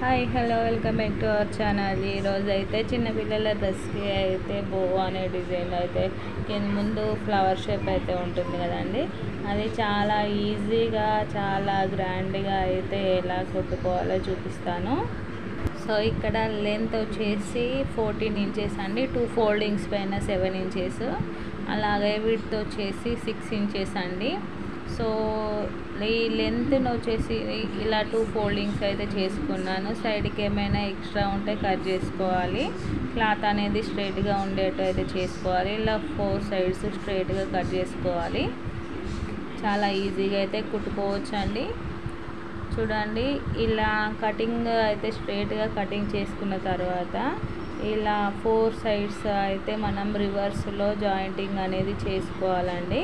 Hi hello welcome back to our channel. ఈరోజు అయితే చిన్నపిల్లల డ్రెస్కి అయితే బో అనే డిజైన్ అయితే కింద ముందు ఫ్లవర్ షేప్ అయితే ఉంటుంది కదండి. అది చాలా ఈజీగా చాలా గ్రాండ్గా అయితే ఎలా కుట్టుకోవాలో చూపిస్తాను. సో ఇక్కడ లెంత్ వచ్చేసి 14 ఇంచెస్ అండి. 2 ఫోల్డింగ్స్ పైన 7 ఇంచెస్, అలాగే విడ్త్ వచ్చేసి 6 ఇంచెస్ అండి. సో ఈ లెంత్ను వచ్చేసి ఇలా 2 ఫోల్డింగ్స్ అయితే చేసుకున్నాను. సైడ్కి ఏమైనా ఎక్స్ట్రా ఉంటే కట్ చేసుకోవాలి. క్లాత్ అనేది స్ట్రైట్గా ఉండేట్టు అయితే చేసుకోవాలి. ఇలా 4 సైడ్స్ స్ట్రైట్గా కట్ చేసుకోవాలి. చాలా ఈజీగా అయితే కుట్టుకోవచ్చు అండి. చూడండి, ఇలా కటింగ్ అయితే స్ట్రైట్గా కటింగ్ చేసుకున్న తర్వాత ఇలా 4 సైడ్స్ అయితే మనం రివర్స్లో జాయింటింగ్ అనేది చేసుకోవాలండి.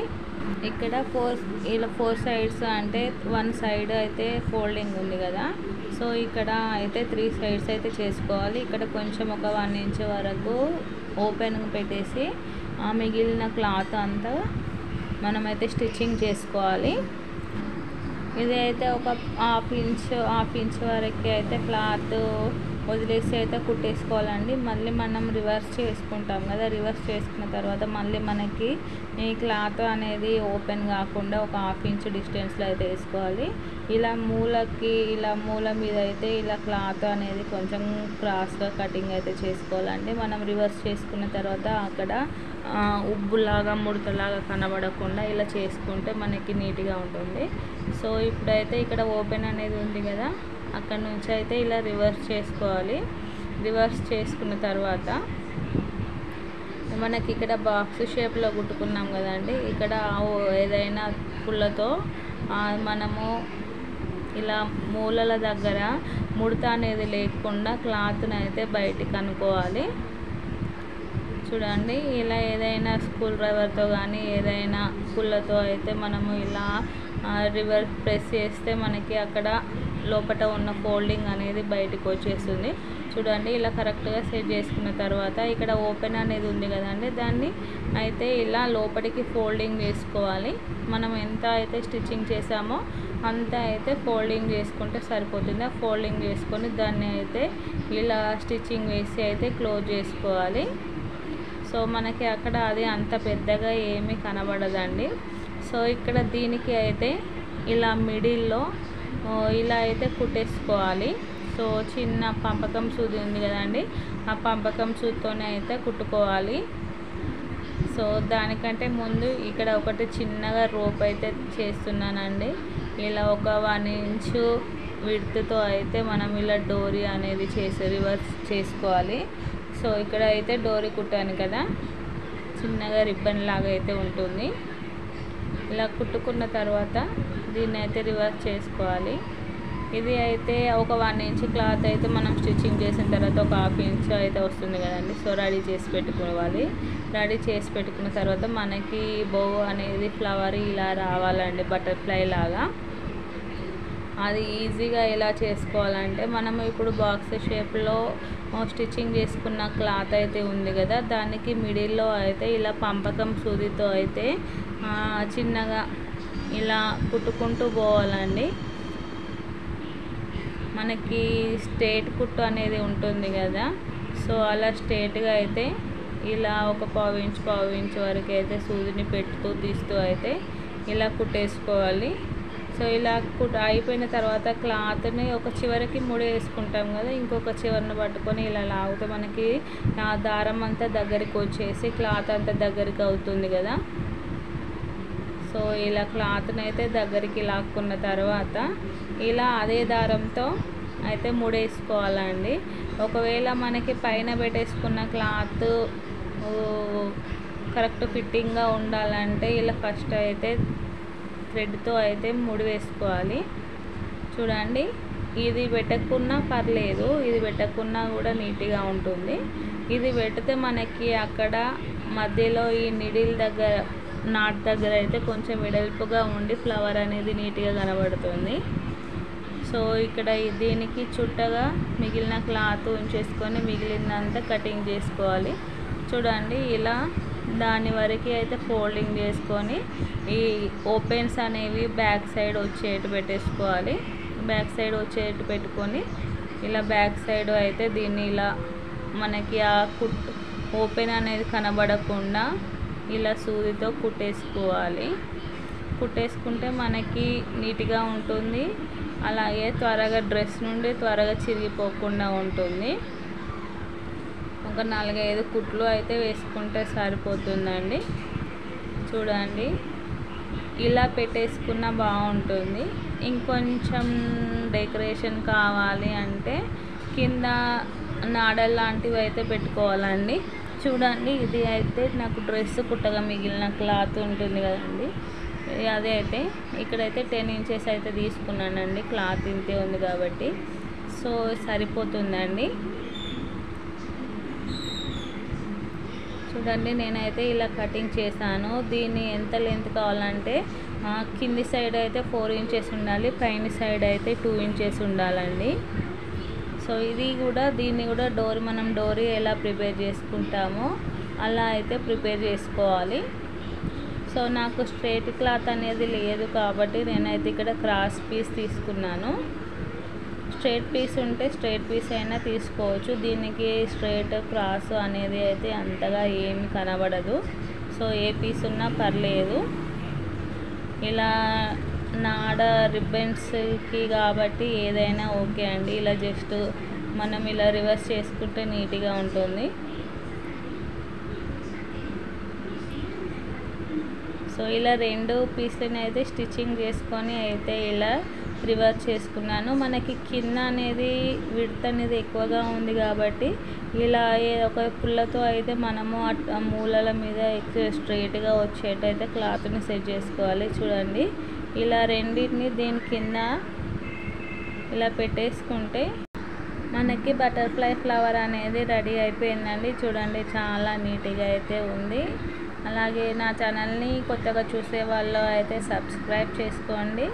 ఇక్కడ ఇలా 4 సైడ్స్ అంటే 1 సైడ్ అయితే ఫోల్డింగ్ ఉంది కదా. సో ఇక్కడ అయితే 3 సైడ్స్ అయితే చేసుకోవాలి. ఇక్కడ కొంచెం ఒక 1 ఇంచ్ వరకు ఓపెన్ పెట్టేసి ఆ మిగిలిన క్లాత్ అంతా మనమైతే స్టిచ్చింగ్ చేసుకోవాలి. ఇది అయితే ఒక హాఫ్ ఇంచ్ వరకు అయితే క్లాత్ వదిలేసి అయితే కుట్టేసుకోవాలండి. మళ్ళీ మనం రివర్స్ చేసుకుంటాం కదా. రివర్స్ చేసుకున్న తర్వాత మళ్ళీ మనకి ఈ క్లాత్ అనేది ఓపెన్ కాకుండా ఒక హాఫ్ ఇంచ్ డిస్టెన్స్లో అయితే వేసుకోవాలి. ఇలా మూల మీద అయితే ఇలా క్లాత్ అనేది కొంచెం క్రాస్గా కటింగ్ అయితే చేసుకోవాలండి. మనం రివర్స్ చేసుకున్న తర్వాత అక్కడ ఉబ్బులాగా ముడతలాగా కనబడకుండా ఇలా చేసుకుంటే మనకి నీట్గా ఉంటుంది. సో ఇప్పుడైతే ఇక్కడ ఓపెన్ అనేది ఉంది కదా, అక్కడ నుంచి అయితే ఇలా రివర్స్ చేసుకోవాలి. రివర్స్ చేసుకున్న తర్వాత మనకి ఇక్కడ బాక్స్ షేప్లో కుట్టుకున్నాం కదండి. ఇక్కడ ఏదైనా పుల్లతో మనము ఇలా మూలల దగ్గర ముడత అనేది లేకుండా క్లాత్ని అయితే బయటికి అనుకోవాలి. చూడండి, ఇలా ఏదైనా స్క్రూ డ్రైవర్తో కానీ ఏదైనా పుల్లతో అయితే మనము ఇలా రివర్స్ ప్రెస్ చేస్తే మనకి అక్కడ లోపల ఉన్న ఫోల్డింగ్ అనేది బయటకు వచ్చేస్తుంది. చూడండి, ఇలా కరెక్ట్గా సెట్ చేసుకున్న తర్వాత ఇక్కడ ఓపెన్ అనేది ఉంది కదండి, దాన్ని అయితే ఇలా లోపలికి ఫోల్డింగ్ చేసుకోవాలి. మనం ఎంత అయితే స్టిచ్చింగ్ చేసామో అంత అయితే ఫోల్డింగ్ చేసుకుంటే సరిపోతుంది. ఆ ఫోల్డింగ్ చేసుకొని దాన్ని అయితే ఇలా స్టిచ్చింగ్ వేసి అయితే క్లోజ్ చేసుకోవాలి. సో మనకి అక్కడ అది అంత పెద్దగా ఏమీ కనబడదండి. సో ఇక్కడ దీనికి అయితే ఇలా మిడిల్లో ఇలా అయితే కుట్టేసుకోవాలి. సో చిన్న పంపకం సూది ఉంది కదండి, ఆ పంపకం సూదితోనే అయితే కుట్టుకోవాలి. సో దానికంటే ముందు ఇక్కడ ఒకటి చిన్నగా రోప్ అయితే చేస్తున్నానండి. ఇలా ఒక 1 ఇంచు విడ్త్తో అయితే మనం ఇలా డోరీ అనేది రివర్స్ చేసుకోవాలి. సో ఇక్కడ అయితే డోరీ కుట్టాను కదా, చిన్నగా రిబ్బన్ లాగా అయితే ఉంటుంది. ఇలా కుట్టుకున్న తర్వాత దీన్ని అయితే రివర్స్ చేసుకోవాలి. ఇది అయితే ఒక 1 ఇంచ్ క్లాత్ అయితే మనం స్టిచ్చింగ్ చేసిన తర్వాత ఒక హాఫ్ ఇంచ్ అయితే వస్తుంది కదండి. సో రెడీ చేసి పెట్టుకోవాలి. రెడీ చేసి పెట్టుకున్న తర్వాత మనకి బో అనేది ఫ్లవర్ ఇలా రావాలండి, బటర్ఫ్లై లాగా. అది ఈజీగా ఎలా చేసుకోవాలంటే మనం ఇప్పుడు బాక్స్ షేప్లో స్టిచ్చింగ్ చేసుకున్న క్లాత్ అయితే ఉంది కదా, దానికి మిడిల్లో అయితే ఇలా పంపకం సూదితో అయితే చిన్నగా ఇలా కుట్టుకుంటూ పోవాలండి. మనకి స్ట్రేట్ కుట్టు అనేది ఉంటుంది కదా, సో అలా స్ట్రేట్గా అయితే ఇలా ఒక పావు ఇంచ్ వరకు అయితే సూదిని తీస్తూ అయితే ఇలా కుట్టేసుకోవాలి. సో ఇలా అయిపోయిన తర్వాత క్లాత్ని ఒక చివరికి వేసుకుంటాం కదా, ఇంకొక చివరిని పట్టుకొని ఇలా లాగితే మనకి ఆ దారం అంతా దగ్గరికి వచ్చేసి క్లాత్ అంతా దగ్గరికి అవుతుంది కదా. సో ఇలా క్లాత్ని అయితే దగ్గరికి లాక్కున్న తర్వాత ఇలా అదే దారంతో అయితే వేసుకోవాలండి. ఒకవేళ మనకి పైన పెట్టేసుకున్న క్లాత్ కరెక్ట్ ఫిట్టింగ్గా ఉండాలంటే ఇలా ఫస్ట్ అయితే థ్రెడ్తో అయితే వేసుకోవాలి. చూడండి, ఇది పెట్టకున్నా పర్లేదు, ఇది పెట్టకున్నా కూడా నీట్గా ఉంటుంది. ఇది పెడితే మనకి అక్కడ మధ్యలో ఈ నిడిల్ దగ్గర నాట్ దగ్గర అయితే కొంచెం వెడల్పుగా ఉండి ఫ్లవర్ అనేది నీట్గా కనబడుతుంది. సో ఇక్కడ దీనికి చుట్టగా మిగిలిన క్లాత్ ఉంచేసుకొని మిగిలినంతా కటింగ్ చేసుకోవాలి. చూడండి, ఇలా దాని వరకు అయితే ఫోల్డింగ్ చేసుకొని ఈ ఓపెన్స్ అనేవి బ్యాక్ సైడ్ వచ్చేట్టు పెట్టేసుకోవాలి. బ్యాక్ సైడ్ వచ్చేట్టు పెట్టుకొని ఇలా బ్యాక్ సైడ్ అయితే దీన్ని ఇలా మనకి ఆ ఓపెన్ అనేది కనబడకుండా ఇలా సూదితో కుట్టేసుకోవాలి. కుట్టేసుకుంటే మనకి నీట్గా ఉంటుంది, అలాగే త్వరగా డ్రెస్ నుండి త్వరగా చిరిగిపోకుండా ఉంటుంది. ఒక 4-5 కుట్లు అయితే వేసుకుంటే సరిపోతుందండి. చూడండి, ఇలా పెట్టేసుకున్న బాగుంటుంది. ఇంకొంచెం డెకరేషన్ కావాలి అంటే కింద నాడల్ లాంటివి అయితే పెట్టుకోవాలండి. చూడండి, ఇది అయితే నాకు డ్రెస్ కుట్టగా మిగిలిన క్లాత్ ఉంటుంది కదండి, అదే అయితే ఇక్కడైతే 10 ఇంచెస్ అయితే తీసుకున్నానండి. క్లాత్ ఇంతే ఉంది కాబట్టి సో సరిపోతుందండి. చూడండి, నేనైతే ఇలా కటింగ్ చేశాను. దీన్ని ఎంత లెంత్ కావాలంటే కింది సైడ్ అయితే 4 ఇంచెస్ ఉండాలి, పైన సైడ్ అయితే 2 ఇంచెస్ ఉండాలండి. సో దీన్ని కూడా మనం డోరీ ఎలా ప్రిపేర్ చేసుకుంటామో అలా అయితే ప్రిపేర్ చేసుకోవాలి. సో నాకు స్ట్రైట్ క్లాత్ అనేది లేదు కాబట్టి నేనైతే ఇక్కడ క్రాస్ పీస్ తీసుకున్నాను. స్ట్రైట్ పీస్ ఉంటే స్ట్రైట్ పీస్ అయినా తీసుకోవచ్చు. దీనికి స్ట్రైట్ క్రాస్ అనేది అయితే అంతగా ఏమి కనబడదు. సో ఏ పీస్ ఉన్నా పర్లేదు. ఇలా నాడ రిబ్బన్స్కి కాబట్టి ఏదైనా ఓకే అండి. ఇలా జస్ట్ మనం ఇలా రివర్స్ చేసుకుంటే నీట్గా ఉంటుంది. సో ఇలా 2 పీస్లని అయితే స్టిచ్చింగ్ చేసుకొని అయితే ఇలా రివర్స్ చేసుకున్నాను. మనకి కింద అనేది విడ్త్ అనేది ఎక్కువగా ఉంది కాబట్టి ఇలా ఒక పుల్లతో అయితే మనము ఆ మూలల మీద స్ట్రైట్గా వచ్చేటైతే క్లాత్ని సెట్ చేసుకోవాలి. చూడండి, ఇలా రెండింటిని దీని కింద ఇలా పెట్టేసుకుంటే మనకి బటర్ఫ్లై ఫ్లవర్ అనేది రెడీ అయిపోయిందండి. చూడండి, చాలా నీట్గా అయితే ఉంది. అలాగే నా ఛానల్ని కొత్తగా చూసే వాళ్ళు అయితే సబ్స్క్రైబ్ చేసుకోండి.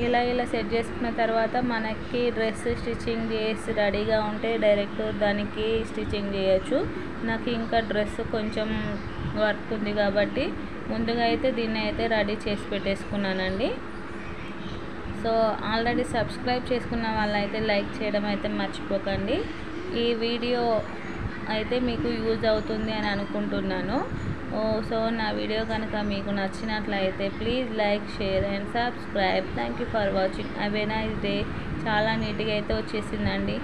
ఇలా సెట్ చేసుకున్న తర్వాత మనకి డ్రెస్ స్టిచ్చింగ్ చేసి రెడీగా ఉంటే డైరెక్ట్ దానికి స్టిచ్చింగ్ చేయొచ్చు. నాకు ఇంకా డ్రెస్ కొంచెం వర్క్ ఉంది కాబట్టి ముందుగా అయితే దీన్ని అయితే రెడీ చేసి పెట్టేసుకున్నానండి. సో ఆల్రెడీ సబ్స్క్రైబ్ చేసుకున్న వాళ్ళైతే లైక్ చేయడం అయితే మర్చిపోకండి. ఈ వీడియో అయితే మీకు యూజ్ అవుతుంది అని అనుకుంటున్నాను. సో నా వీడియో కనుక మీకు నచ్చినట్లయితే please like, share and subscribe. Thank you for watching. Have a nice day. చాలా నీట్గా అయితే వచ్చేసిందండి.